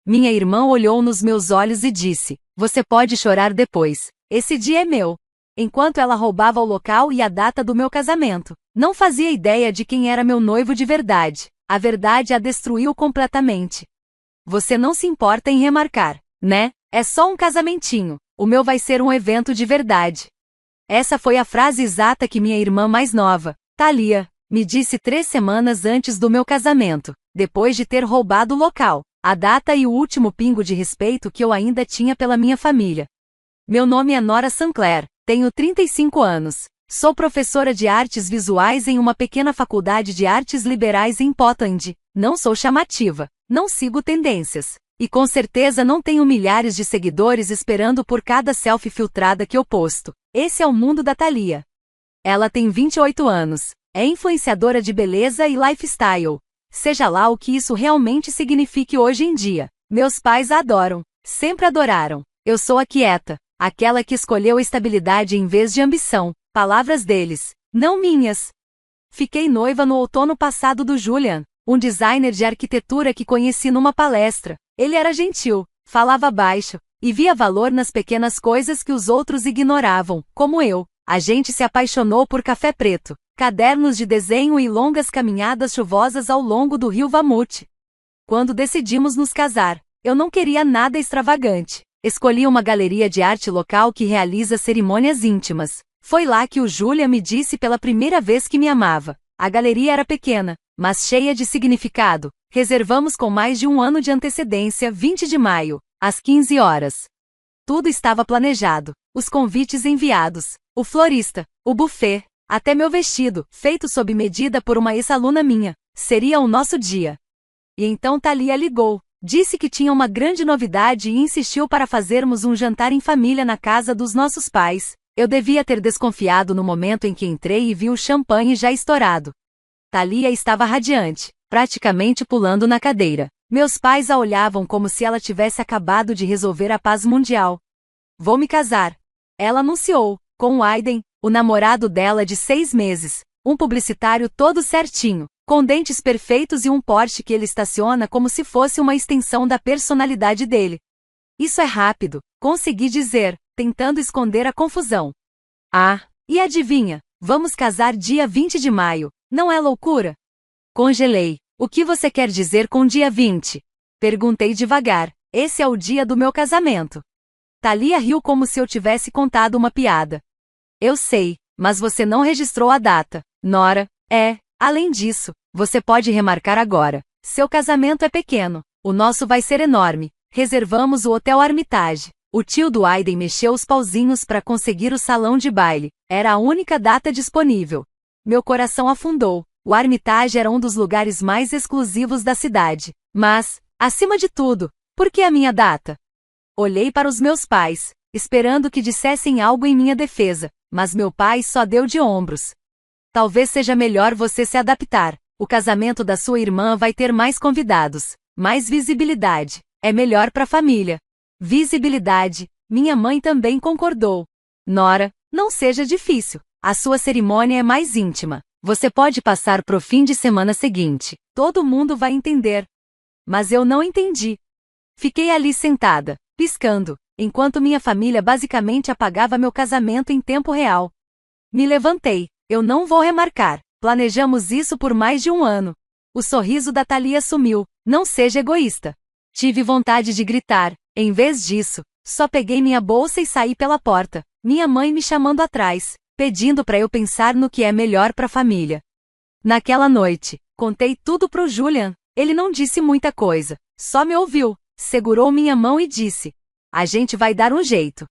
Minha irmã olhou nos meus olhos e disse: "Você pode chorar depois. Esse dia é meu." Enquanto ela roubava o local e a data do meu casamento. Não fazia ideia de quem era meu noivo de verdade. A verdade a destruiu completamente. Você não se importa em remarcar, né? É só um casamentinho. O meu vai ser um evento de verdade. Essa foi a frase exata que minha irmã mais nova, Thalia, me disse 3 semanas antes do meu casamento, depois de ter roubado o local, a data e o último pingo de respeito que eu ainda tinha pela minha família. Meu nome é Nora Sancler, tenho 35 anos. Sou professora de artes visuais em uma pequena faculdade de artes liberais em Portland. Não sou chamativa, não sigo tendências. E com certeza não tenho milhares de seguidores esperando por cada selfie filtrada que eu posto. Esse é o mundo da Thalia. Ela tem 28 anos. É influenciadora de beleza e lifestyle. Seja lá o que isso realmente signifique hoje em dia. Meus pais a adoram. Sempre adoraram. Eu sou a quieta. Aquela que escolheu estabilidade em vez de ambição. Palavras deles, não minhas. Fiquei noiva no outono passado do Julian, um designer de arquitetura que conheci numa palestra. Ele era gentil, falava baixo, e via valor nas pequenas coisas que os outros ignoravam, como eu. A gente se apaixonou por café preto, cadernos de desenho e longas caminhadas chuvosas ao longo do rio Vamute. Quando decidimos nos casar, eu não queria nada extravagante. Escolhi uma galeria de arte local que realiza cerimônias íntimas. Foi lá que o Julian me disse pela primeira vez que me amava. A galeria era pequena, mas cheia de significado. Reservamos com mais de um ano de antecedência, 20 de maio, às 15 horas. Tudo estava planejado. Os convites enviados, o florista, o buffet, até meu vestido, feito sob medida por uma ex-aluna minha. Seria o nosso dia. E então Thalia ligou. Disse que tinha uma grande novidade e insistiu para fazermos um jantar em família na casa dos nossos pais. Eu devia ter desconfiado no momento em que entrei e vi o champanhe já estourado. Thalia estava radiante, praticamente pulando na cadeira. Meus pais a olhavam como se ela tivesse acabado de resolver a paz mundial. "Vou me casar." Ela anunciou, com o Aiden, o namorado dela de 6 meses, um publicitário todo certinho, com dentes perfeitos e um Porsche que ele estaciona como se fosse uma extensão da personalidade dele. "Isso é rápido", consegui dizer, tentando esconder a confusão. "Ah, e adivinha? Vamos casar dia 20 de maio, não é loucura?" Congelei. "O que você quer dizer com dia 20? Perguntei devagar. "Esse é o dia do meu casamento." Thalia riu como se eu tivesse contado uma piada. "Eu sei, mas você não registrou a data, Nora. Além disso, você pode remarcar agora. Seu casamento é pequeno, o nosso vai ser enorme. Reservamos o Hotel Armitage." O tio do Aiden mexeu os pauzinhos para conseguir o salão de baile. Era a única data disponível. Meu coração afundou. O Armitage era um dos lugares mais exclusivos da cidade. Mas, acima de tudo, por que a minha data? Olhei para os meus pais, esperando que dissessem algo em minha defesa, mas meu pai só deu de ombros. "Talvez seja melhor você se adaptar. O casamento da sua irmã vai ter mais convidados, mais visibilidade. É melhor para a família." Visibilidade. Minha mãe também concordou. "Nora, não seja difícil. A sua cerimônia é mais íntima. Você pode passar pro fim de semana seguinte. Todo mundo vai entender." Mas eu não entendi. Fiquei ali sentada, piscando, enquanto minha família basicamente apagava meu casamento em tempo real. Me levantei. "Eu não vou remarcar. Planejamos isso por mais de um ano." O sorriso da Thalia sumiu. "Não seja egoísta." Tive vontade de gritar. Em vez disso, só peguei minha bolsa e saí pela porta, minha mãe me chamando atrás, pedindo para eu pensar no que é melhor para a família. Naquela noite, contei tudo pro Julian. Ele não disse muita coisa, só me ouviu, segurou minha mão e disse: "A gente vai dar um jeito."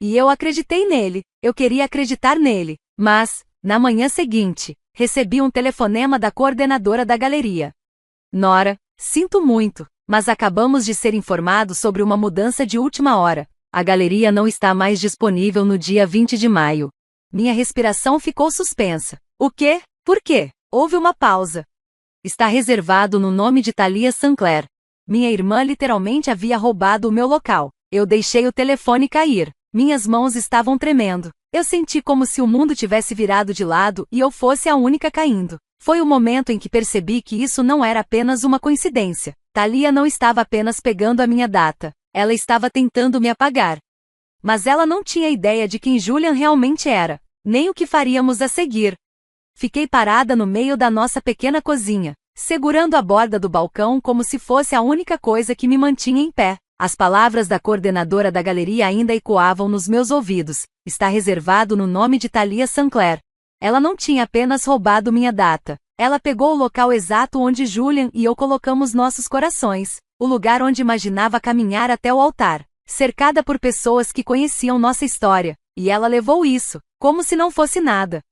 E eu acreditei nele, eu queria acreditar nele, mas, na manhã seguinte, recebi um telefonema da coordenadora da galeria. "Nora, sinto muito, mas acabamos de ser informados sobre uma mudança de última hora. A galeria não está mais disponível no dia 20 de maio. Minha respiração ficou suspensa. "O quê? Por quê?" Houve uma pausa. "Está reservado no nome de Thalia Sancler." Minha irmã literalmente havia roubado o meu local. Eu deixei o telefone cair. Minhas mãos estavam tremendo. Eu senti como se o mundo tivesse virado de lado e eu fosse a única caindo. Foi o momento em que percebi que isso não era apenas uma coincidência. Thalia não estava apenas pegando a minha data, ela estava tentando me apagar. Mas ela não tinha ideia de quem Julian realmente era, nem o que faríamos a seguir. Fiquei parada no meio da nossa pequena cozinha, segurando a borda do balcão como se fosse a única coisa que me mantinha em pé. As palavras da coordenadora da galeria ainda ecoavam nos meus ouvidos. Está reservado no nome de Thalia Sinclair. Ela não tinha apenas roubado minha data. Ela pegou o local exato onde Julian e eu colocamos nossos corações, o lugar onde imaginava caminhar até o altar, cercada por pessoas que conheciam nossa história, e ela levou isso, como se não fosse nada.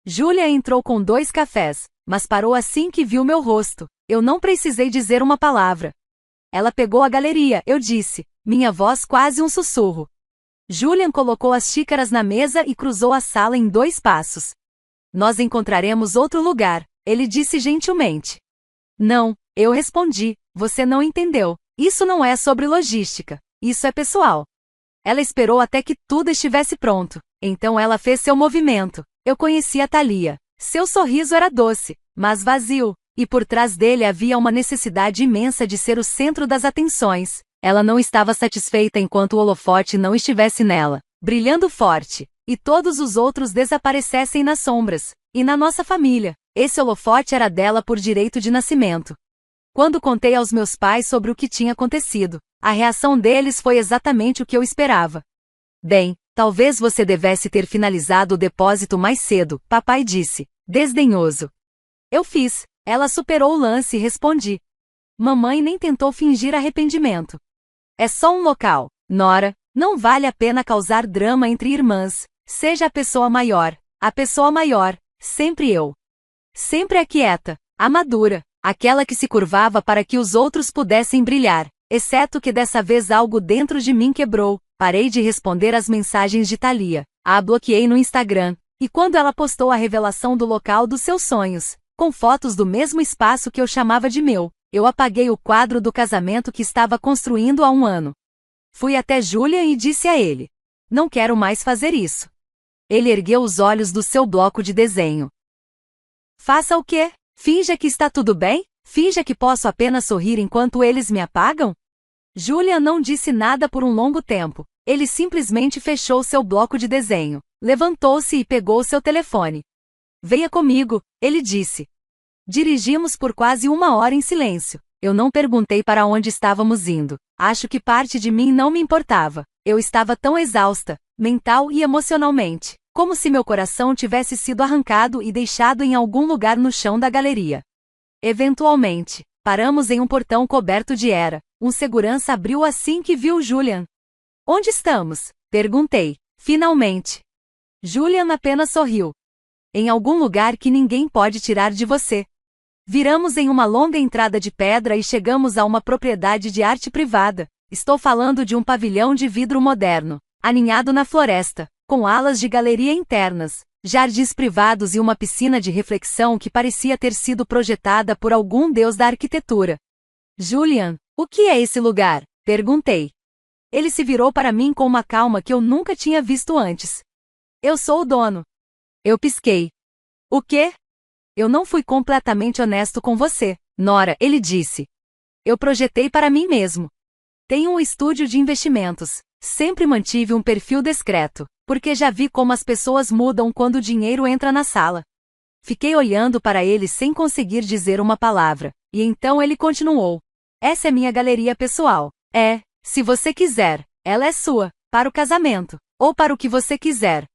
Julian entrou com 2 cafés, mas parou assim que viu meu rosto. Eu não precisei dizer uma palavra. Ela pegou a galeria, eu disse, minha voz quase um sussurro. Julian colocou as xícaras na mesa e cruzou a sala em 2 passos. Nós encontraremos outro lugar, ele disse gentilmente. Não, eu respondi, você não entendeu. Isso não é sobre logística, isso é pessoal. Ela esperou até que tudo estivesse pronto, então ela fez seu movimento. Eu conhecia Thalia. Seu sorriso era doce, mas vazio, e por trás dele havia uma necessidade imensa de ser o centro das atenções. Ela não estava satisfeita enquanto o holofote não estivesse nela, brilhando forte, e todos os outros desaparecessem nas sombras. E na nossa família, esse holofote era dela por direito de nascimento. Quando contei aos meus pais sobre o que tinha acontecido, a reação deles foi exatamente o que eu esperava. Bem, talvez você devesse ter finalizado o depósito mais cedo, papai disse, desdenhoso. Eu fiz, ela superou o lance e respondi. Mamãe nem tentou fingir arrependimento. É só um local, Nora, não vale a pena causar drama entre irmãs, seja a pessoa maior, sempre eu. Sempre a quieta, a madura, aquela que se curvava para que os outros pudessem brilhar, exceto que dessa vez algo dentro de mim quebrou. Parei de responder às mensagens de Thalia, a bloqueei no Instagram, e quando ela postou a revelação do local dos seus sonhos, com fotos do mesmo espaço que eu chamava de meu, eu apaguei o quadro do casamento que estava construindo há 1 ano. Fui até Julian e disse a ele: não quero mais fazer isso. Ele ergueu os olhos do seu bloco de desenho. Faça o quê? Finja que está tudo bem? Finja que posso apenas sorrir enquanto eles me apagam? Julian não disse nada por um longo tempo. Ele simplesmente fechou seu bloco de desenho, levantou-se e pegou seu telefone. Venha comigo, ele disse. Dirigimos por quase 1 hora em silêncio. Eu não perguntei para onde estávamos indo. Acho que parte de mim não me importava. Eu estava tão exausta, mental e emocionalmente, como se meu coração tivesse sido arrancado e deixado em algum lugar no chão da galeria. Eventualmente, paramos em um portão coberto de era. Um segurança abriu assim que viu Julian. Onde estamos? Perguntei. Finalmente. Julian apenas sorriu. Em algum lugar que ninguém pode tirar de você. Viramos em uma longa entrada de pedra e chegamos a uma propriedade de arte privada. Estou falando de um pavilhão de vidro moderno, aninhado na floresta, com alas de galeria internas, jardins privados e uma piscina de reflexão que parecia ter sido projetada por algum deus da arquitetura. Julian, o que é esse lugar? Perguntei. Ele se virou para mim com uma calma que eu nunca tinha visto antes. Eu sou o dono. Eu pisquei. O quê? Eu não fui completamente honesto com você, Nora, ele disse. Eu projetei para mim mesmo. Tenho um estúdio de investimentos. Sempre mantive um perfil discreto, porque já vi como as pessoas mudam quando o dinheiro entra na sala. Fiquei olhando para ele sem conseguir dizer uma palavra, e então ele continuou. Essa é minha galeria pessoal. Se você quiser, ela é sua, para o casamento, ou para o que você quiser.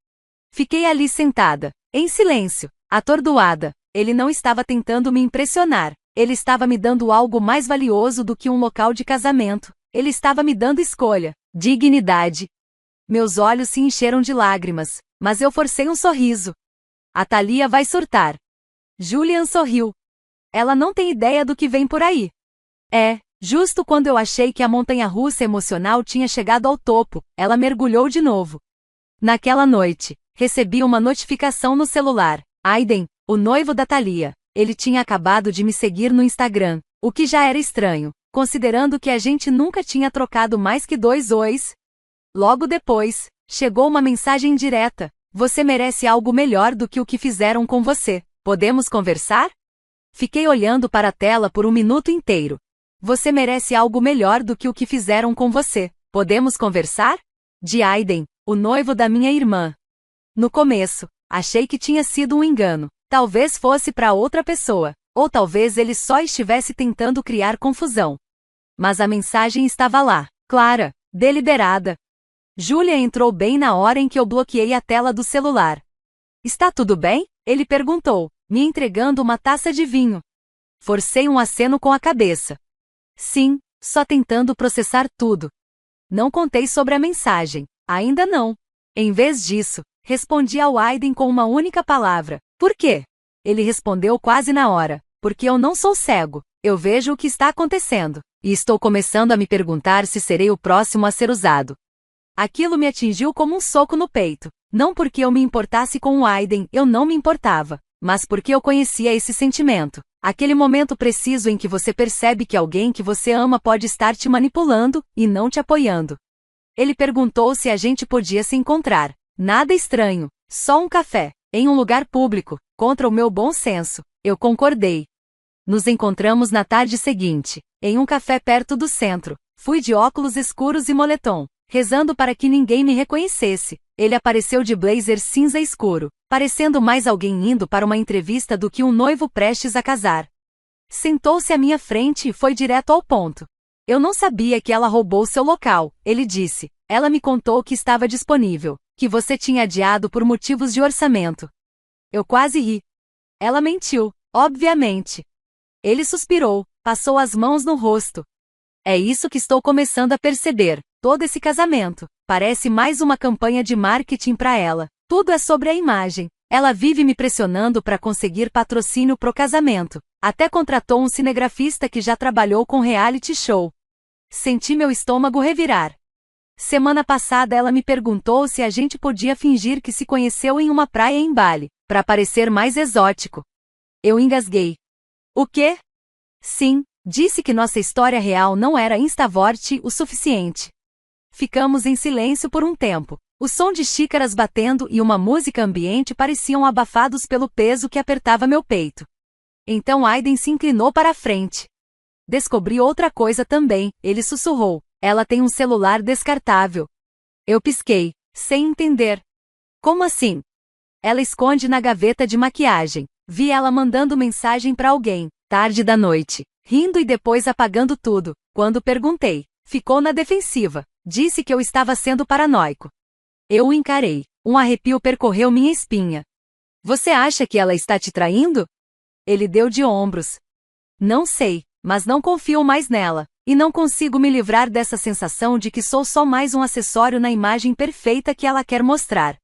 Fiquei ali sentada, em silêncio, atordoada. Ele não estava tentando me impressionar. Ele estava me dando algo mais valioso do que um local de casamento. Ele estava me dando escolha, dignidade. Meus olhos se encheram de lágrimas, mas eu forcei um sorriso. A Thalia vai surtar. Julian sorriu. Ela não tem ideia do que vem por aí. Justo quando eu achei que a montanha-russa emocional tinha chegado ao topo, ela mergulhou de novo. Naquela noite, recebi uma notificação no celular. Aiden, o noivo da Thalia. Ele tinha acabado de me seguir no Instagram, o que já era estranho, considerando que a gente nunca tinha trocado mais que 2 ois. Logo depois, chegou uma mensagem direta. Você merece algo melhor do que o que fizeram com você. Podemos conversar? Fiquei olhando para a tela por 1 minuto inteiro. Você merece algo melhor do que o que fizeram com você. Podemos conversar? De Aiden, o noivo da minha irmã. No começo, achei que tinha sido um engano. Talvez fosse para outra pessoa. Ou talvez ele só estivesse tentando criar confusão. Mas a mensagem estava lá, clara, deliberada. Julia entrou bem na hora em que eu bloqueei a tela do celular. Está tudo bem? Ele perguntou, me entregando uma taça de vinho. Forcei um aceno com a cabeça. Sim, só tentando processar tudo. Não contei sobre a mensagem. Ainda não. Em vez disso, respondi ao Aiden com uma única palavra. Por quê? Ele respondeu quase na hora. Porque eu não sou cego. Eu vejo o que está acontecendo. E estou começando a me perguntar se serei o próximo a ser usado. Aquilo me atingiu como um soco no peito. Não porque eu me importasse com o Aiden, eu não me importava. Mas porque eu conhecia esse sentimento. Aquele momento preciso em que você percebe que alguém que você ama pode estar te manipulando e não te apoiando. Ele perguntou se a gente podia se encontrar. Nada estranho, só um café, em um lugar público, contra o meu bom senso. Eu concordei. Nos encontramos na tarde seguinte, em um café perto do centro. Fui de óculos escuros e moletom, rezando para que ninguém me reconhecesse. Ele apareceu de blazer cinza escuro, parecendo mais alguém indo para uma entrevista do que um noivo prestes a casar. Sentou-se à minha frente e foi direto ao ponto. Eu não sabia que ela roubou seu local, ele disse. Ela me contou que estava disponível, que você tinha adiado por motivos de orçamento. Eu quase ri. Ela mentiu, obviamente. Ele suspirou, passou as mãos no rosto. É isso que estou começando a perceber. Todo esse casamento parece mais uma campanha de marketing para ela. Tudo é sobre a imagem. Ela vive me pressionando para conseguir patrocínio pro casamento. Até contratou um cinegrafista que já trabalhou com reality show. Senti meu estômago revirar. Semana passada ela me perguntou se a gente podia fingir que se conheceu em uma praia em Bali, para parecer mais exótico. Eu engasguei. O quê? Sim, disse que nossa história real não era instavorte o suficiente. Ficamos em silêncio por um tempo. O som de xícaras batendo e uma música ambiente pareciam abafados pelo peso que apertava meu peito. Então Aiden se inclinou para a frente. Descobri outra coisa também, ele sussurrou. Ela tem um celular descartável. Eu pisquei, sem entender. Como assim? Ela esconde na gaveta de maquiagem. Vi ela mandando mensagem para alguém, tarde da noite, rindo e depois apagando tudo. Quando perguntei, ficou na defensiva. Disse que eu estava sendo paranoico. Eu o encarei. Um arrepio percorreu minha espinha. Você acha que ela está te traindo? Ele deu de ombros. Não sei, mas não confio mais nela. E não consigo me livrar dessa sensação de que sou só mais um acessório na imagem perfeita que ela quer mostrar.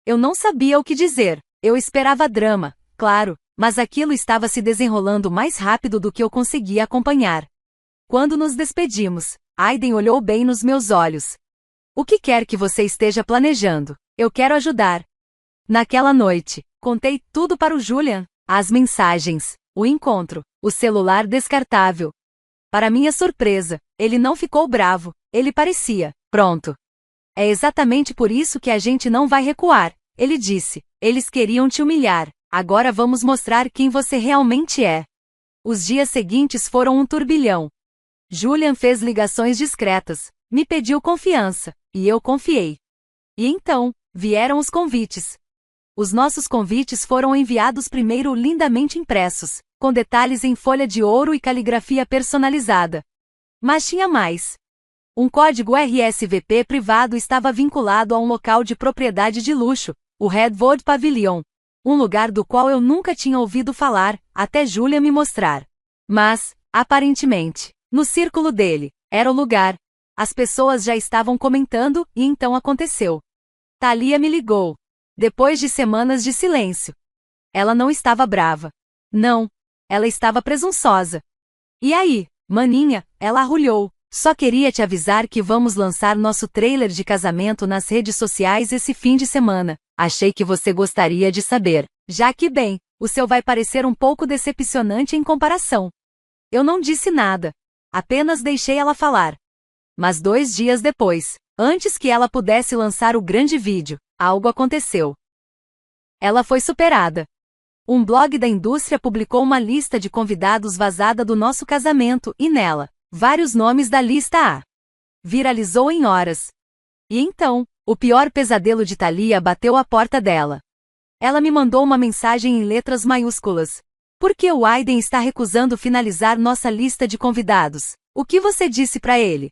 Eu não sabia o que dizer. Eu esperava drama, claro, mas aquilo estava se desenrolando mais rápido do que eu conseguia acompanhar. Quando nos despedimos, Aiden olhou bem nos meus olhos. O que quer que você esteja planejando? Eu quero ajudar. Naquela noite, contei tudo para o Julian, as mensagens, o encontro, o celular descartável. Para minha surpresa, ele não ficou bravo, ele parecia pronto. É exatamente por isso que a gente não vai recuar, ele disse. Eles queriam te humilhar, agora vamos mostrar quem você realmente é. Os dias seguintes foram um turbilhão. Julian fez ligações discretas, me pediu confiança, e eu confiei. E então, vieram os convites. Os nossos convites foram enviados primeiro lindamente impressos, com detalhes em folha de ouro e caligrafia personalizada. Mas tinha mais. Um código RSVP privado estava vinculado a um local de propriedade de luxo, o Redwood Pavilion, um lugar do qual eu nunca tinha ouvido falar, até Julia me mostrar. Mas, aparentemente, no círculo dele, era o lugar. As pessoas já estavam comentando, e então aconteceu. Thalia me ligou. Depois de semanas de silêncio. Ela não estava brava. Não. Ela estava presunçosa. E aí, maninha, ela arrulhou. Só queria te avisar que vamos lançar nosso trailer de casamento nas redes sociais esse fim de semana. Achei que você gostaria de saber. Já que bem, o seu vai parecer um pouco decepcionante em comparação. Eu não disse nada. Apenas deixei ela falar. Mas 2 dias depois, antes que ela pudesse lançar o grande vídeo, algo aconteceu. Ela foi superada. Um blog da indústria publicou uma lista de convidados vazada do nosso casamento e nela, Vários nomes da lista A. Viralizou em horas. E então, o pior pesadelo de Thalia bateu à porta dela. Ela me mandou uma mensagem em letras maiúsculas. Por que o Aiden está recusando finalizar nossa lista de convidados? O que você disse para ele?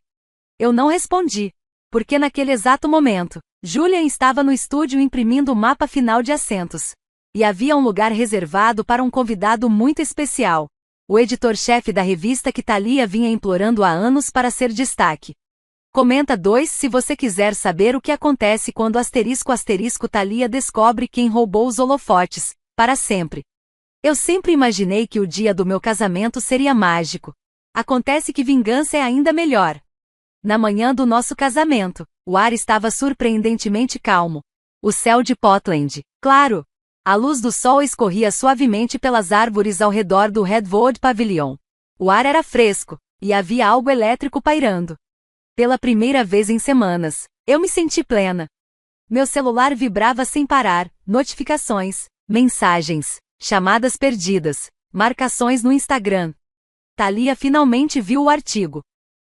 Eu não respondi, porque naquele exato momento, Julian estava no estúdio imprimindo o mapa final de assentos. E havia um lugar reservado para um convidado muito especial. O editor-chefe da revista que Thalia vinha implorando há anos para ser destaque. Comenta 2 se você quiser saber o que acontece quando Thalia descobre quem roubou os holofotes, para sempre. Eu sempre imaginei que o dia do meu casamento seria mágico. Acontece que vingança é ainda melhor. Na manhã do nosso casamento, o ar estava surpreendentemente calmo. O céu de Portland, claro. A luz do sol escorria suavemente pelas árvores ao redor do Redwood Pavilion. O ar era fresco, e havia algo elétrico pairando. Pela primeira vez em semanas, eu me senti plena. Meu celular vibrava sem parar, notificações, mensagens, chamadas perdidas, marcações no Instagram. Thalia finalmente viu o artigo.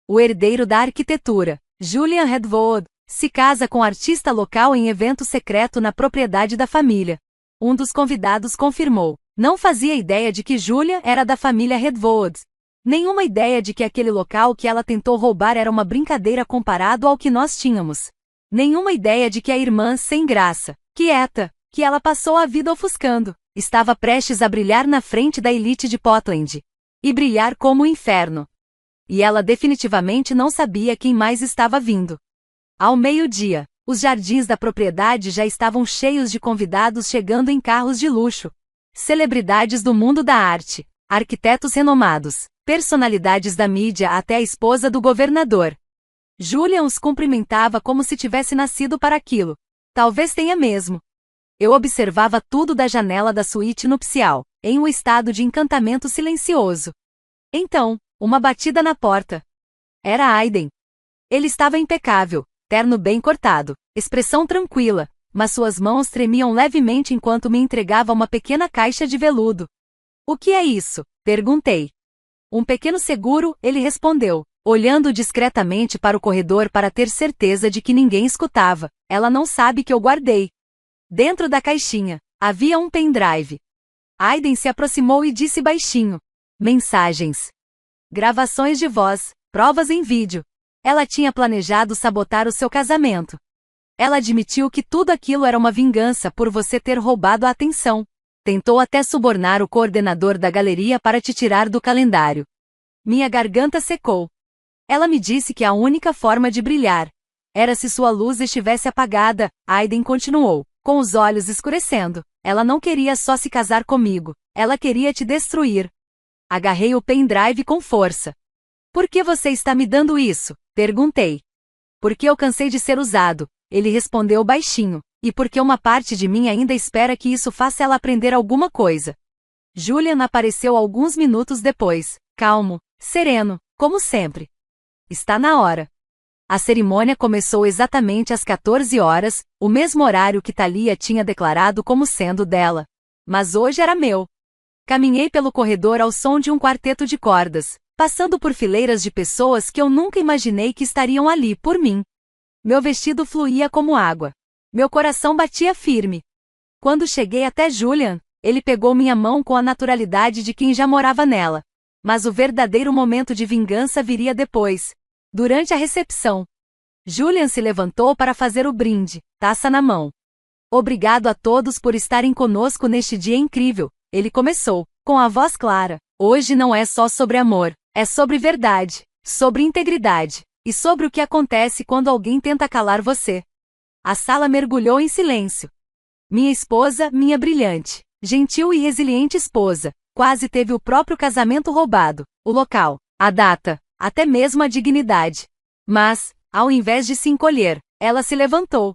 O herdeiro da arquitetura, Julian Redwood, se casa com artista local em evento secreto na propriedade da família. Um dos convidados confirmou. Não fazia ideia de que Julia era da família Redwood. Nenhuma ideia de que aquele local que ela tentou roubar era uma brincadeira comparado ao que nós tínhamos. Nenhuma ideia de que a irmã sem graça, quieta, que ela passou a vida ofuscando, estava prestes a brilhar na frente da elite de Portland. E brilhar como o inferno. E ela definitivamente não sabia quem mais estava vindo. Ao meio-dia, os jardins da propriedade já estavam cheios de convidados chegando em carros de luxo. Celebridades do mundo da arte, arquitetos renomados, personalidades da mídia até a esposa do governador. Julian os cumprimentava como se tivesse nascido para aquilo. Talvez tenha mesmo. Eu observava tudo da janela da suíte nupcial, em um estado de encantamento silencioso. Então, uma batida na porta. Era Aiden. Ele estava impecável, terno bem cortado, expressão tranquila, mas suas mãos tremiam levemente enquanto me entregava uma pequena caixa de veludo. O que é isso? Perguntei. Um pequeno seguro, ele respondeu, olhando discretamente para o corredor para ter certeza de que ninguém escutava. Ela não sabe que eu guardei. Dentro da caixinha, havia um pendrive. Aiden se aproximou e disse baixinho. Mensagens. Gravações de voz, provas em vídeo. Ela tinha planejado sabotar o seu casamento. Ela admitiu que tudo aquilo era uma vingança por você ter roubado a atenção. Tentou até subornar o coordenador da galeria para te tirar do calendário. Minha garganta secou. Ela me disse que a única forma de brilhar era se sua luz estivesse apagada. Aiden continuou, com os olhos escurecendo. Ela não queria só se casar comigo, ela queria te destruir. Agarrei o pendrive com força. Por que você está me dando isso? Perguntei. Porque eu cansei de ser usado, ele respondeu baixinho, e porque uma parte de mim ainda espera que isso faça ela aprender alguma coisa. Julian apareceu alguns minutos depois, calmo, sereno, como sempre. Está na hora. A cerimônia começou exatamente às 14 horas, o mesmo horário que Thalia tinha declarado como sendo dela. Mas hoje era meu. Caminhei pelo corredor ao som de um quarteto de cordas, passando por fileiras de pessoas que eu nunca imaginei que estariam ali por mim. Meu vestido fluía como água. Meu coração batia firme. Quando cheguei até Julian, ele pegou minha mão com a naturalidade de quem já morava nela. Mas o verdadeiro momento de vingança viria depois. Durante a recepção. Julian se levantou para fazer o brinde, taça na mão. Obrigado a todos por estarem conosco neste dia incrível, ele começou, com a voz clara. Hoje não é só sobre amor, é sobre verdade, sobre integridade, e sobre o que acontece quando alguém tenta calar você. A sala mergulhou em silêncio. Minha esposa, minha brilhante, gentil e resiliente esposa, quase teve o próprio casamento roubado, o local, a data, até mesmo a dignidade. Mas, ao invés de se encolher, ela se levantou.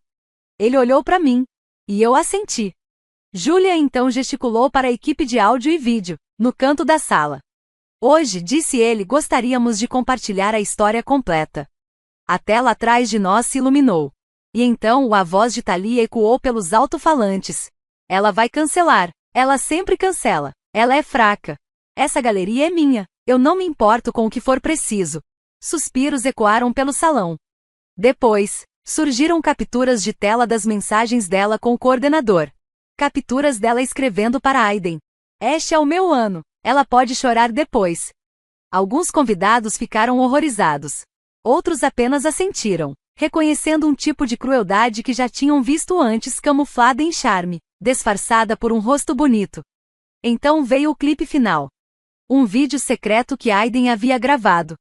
Ele olhou para mim. E eu assenti. Julia então gesticulou para a equipe de áudio e vídeo, no canto da sala. Hoje, disse ele, gostaríamos de compartilhar a história completa. A tela atrás de nós se iluminou. E então a voz de Thalia ecoou pelos alto-falantes. Ela vai cancelar. Ela sempre cancela. Ela é fraca. Essa galeria é minha. Eu não me importo com o que for preciso. Suspiros ecoaram pelo salão. Depois, surgiram capturas de tela das mensagens dela com o coordenador. Capturas dela escrevendo para Aiden. Este é o meu ano. Ela pode chorar depois. Alguns convidados ficaram horrorizados. Outros apenas assentiram, reconhecendo um tipo de crueldade que já tinham visto antes camuflada em charme, disfarçada por um rosto bonito. Então veio o clipe final. Um vídeo secreto que Aiden havia gravado.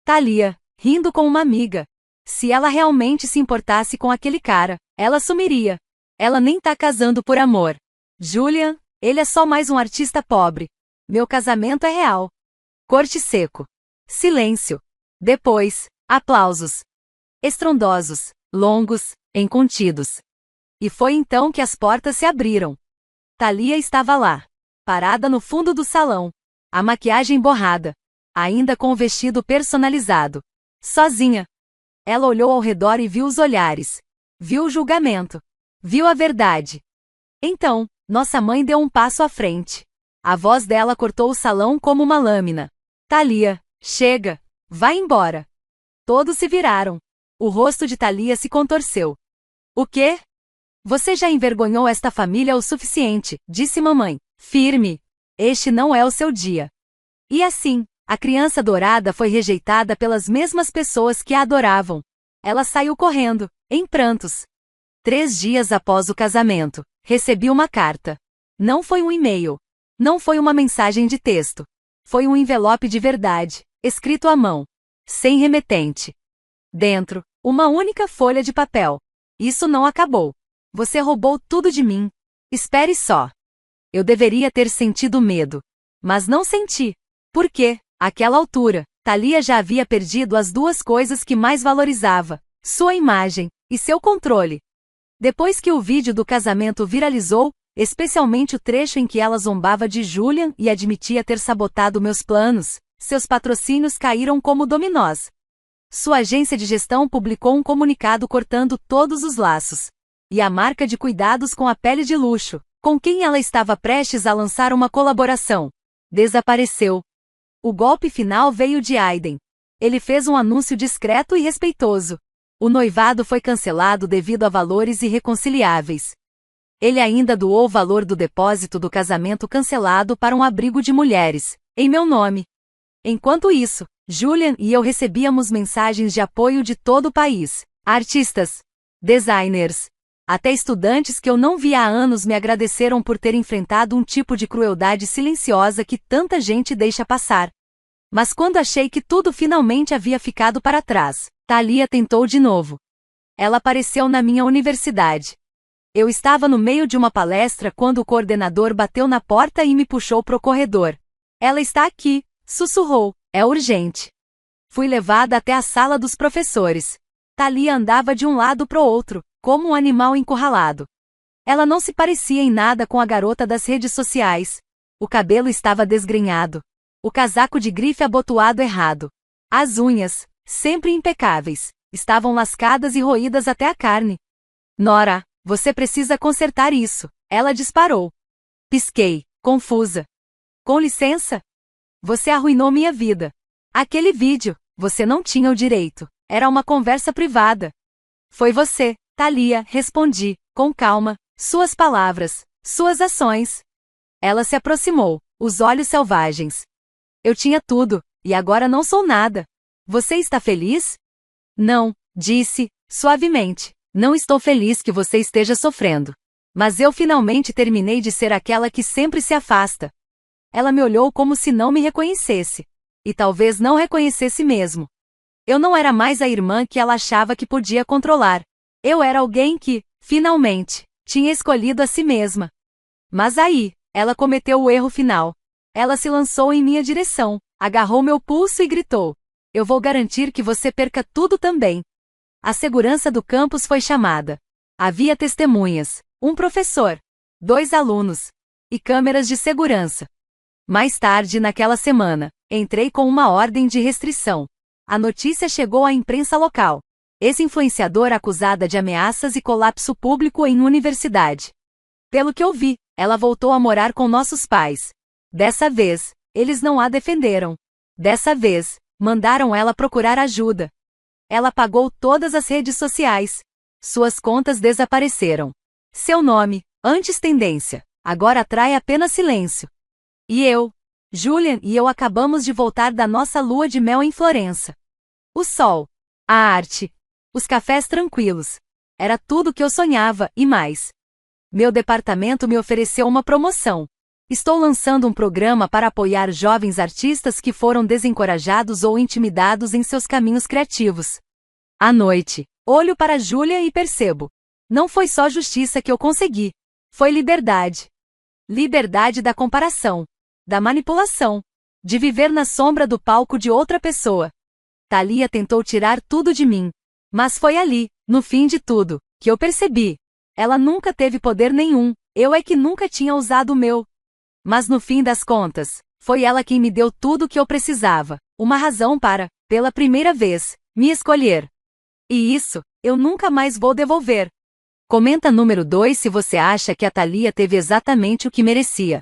Thalia, rindo com uma amiga. Se ela realmente se importasse com aquele cara, ela sumiria. Ela nem tá casando por amor. Julian, ele é só mais um artista pobre. Meu casamento é real. Corte seco. Silêncio. Depois, aplausos. Estrondosos, longos, incontidos. E foi então que as portas se abriram. Thalia estava lá, parada no fundo do salão. A maquiagem borrada. Ainda com o vestido personalizado. Sozinha. Ela olhou ao redor e viu os olhares. Viu o julgamento. Viu a verdade. Então, nossa mãe deu um passo à frente. A voz dela cortou o salão como uma lâmina. Thalia, chega. Vai embora. Todos se viraram. O rosto de Thalia se contorceu. O quê? Você já envergonhou esta família o suficiente, disse mamãe, firme. Este não é o seu dia. E assim, a criança dourada foi rejeitada pelas mesmas pessoas que a adoravam. Ela saiu correndo, em prantos. 3 dias após o casamento, recebi uma carta. Não foi um e-mail. Não foi uma mensagem de texto. Foi um envelope de verdade, escrito à mão. Sem remetente. Dentro, uma única folha de papel. Isso não acabou. Você roubou tudo de mim. Espere só. Eu deveria ter sentido medo. Mas não senti. Por quê? Àquela altura, Thalia já havia perdido as 2 coisas que mais valorizava: sua imagem e seu controle. Depois que o vídeo do casamento viralizou, especialmente o trecho em que ela zombava de Julian e admitia ter sabotado meus planos, seus patrocínios caíram como dominós. Sua agência de gestão publicou um comunicado cortando todos os laços. E a marca de cuidados com a pele de luxo, com quem ela estava prestes a lançar uma colaboração, desapareceu. O golpe final veio de Aiden. Ele fez um anúncio discreto e respeitoso. O noivado foi cancelado devido a valores irreconciliáveis. Ele ainda doou o valor do depósito do casamento cancelado para um abrigo de mulheres, em meu nome. Enquanto isso, Julian e eu recebíamos mensagens de apoio de todo o país. Artistas, designers, até estudantes que eu não via há anos me agradeceram por ter enfrentado um tipo de crueldade silenciosa que tanta gente deixa passar. Mas quando achei que tudo finalmente havia ficado para trás, Thalia tentou de novo. Ela apareceu na minha universidade. Eu estava no meio de uma palestra quando o coordenador bateu na porta e me puxou pro corredor. Ela está aqui, sussurrou, é urgente. Fui levada até a sala dos professores. Thalia andava de um lado pro outro, como um animal encurralado. Ela não se parecia em nada com a garota das redes sociais. O cabelo estava desgrenhado. O casaco de grife abotoado errado. As unhas, sempre impecáveis, estavam lascadas e roídas até a carne. Nora, você precisa consertar isso, ela disparou. Pisquei, confusa. Com licença? Você arruinou minha vida. Aquele vídeo, você não tinha o direito. Era uma conversa privada. Foi você, Thalia, respondi, com calma, suas palavras, suas ações. Ela se aproximou, os olhos selvagens. Eu tinha tudo, e agora não sou nada. Você está feliz? Não, disse, suavemente. Não estou feliz que você esteja sofrendo. Mas eu finalmente terminei de ser aquela que sempre se afasta. Ela me olhou como se não me reconhecesse. E talvez não reconhecesse mesmo. Eu não era mais a irmã que ela achava que podia controlar. Eu era alguém que, finalmente, tinha escolhido a si mesma. Mas aí, ela cometeu o erro final. Ela se lançou em minha direção, agarrou meu pulso e gritou: eu vou garantir que você perca tudo também. A segurança do campus foi chamada. Havia testemunhas, um professor, 2 alunos, e câmeras de segurança. Mais tarde naquela semana, entrei com uma ordem de restrição. A notícia chegou à imprensa local. Ex-influenciadora acusada de ameaças e colapso público em universidade. Pelo que eu vi, ela voltou a morar com nossos pais. Dessa vez, eles não a defenderam. Dessa vez, mandaram ela procurar ajuda. Ela apagou todas as redes sociais. Suas contas desapareceram. Seu nome, antes tendência, agora atrai apenas silêncio. E eu, Julian e eu acabamos de voltar da nossa lua de mel em Florença. O sol, a arte, os cafés tranquilos. Era tudo que eu sonhava, e mais. Meu departamento me ofereceu uma promoção. Estou lançando um programa para apoiar jovens artistas que foram desencorajados ou intimidados em seus caminhos criativos. À noite, olho para Julia e percebo. Não foi só justiça que eu consegui. Foi liberdade. Liberdade da comparação, da manipulação, de viver na sombra do palco de outra pessoa. Thalia tentou tirar tudo de mim. Mas foi ali, no fim de tudo, que eu percebi. Ela nunca teve poder nenhum, eu é que nunca tinha usado o meu. Mas no fim das contas, foi ela quem me deu tudo o que eu precisava, uma razão para, pela primeira vez, me escolher. E isso, eu nunca mais vou devolver. Comenta número 2 se você acha que a Thalia teve exatamente o que merecia.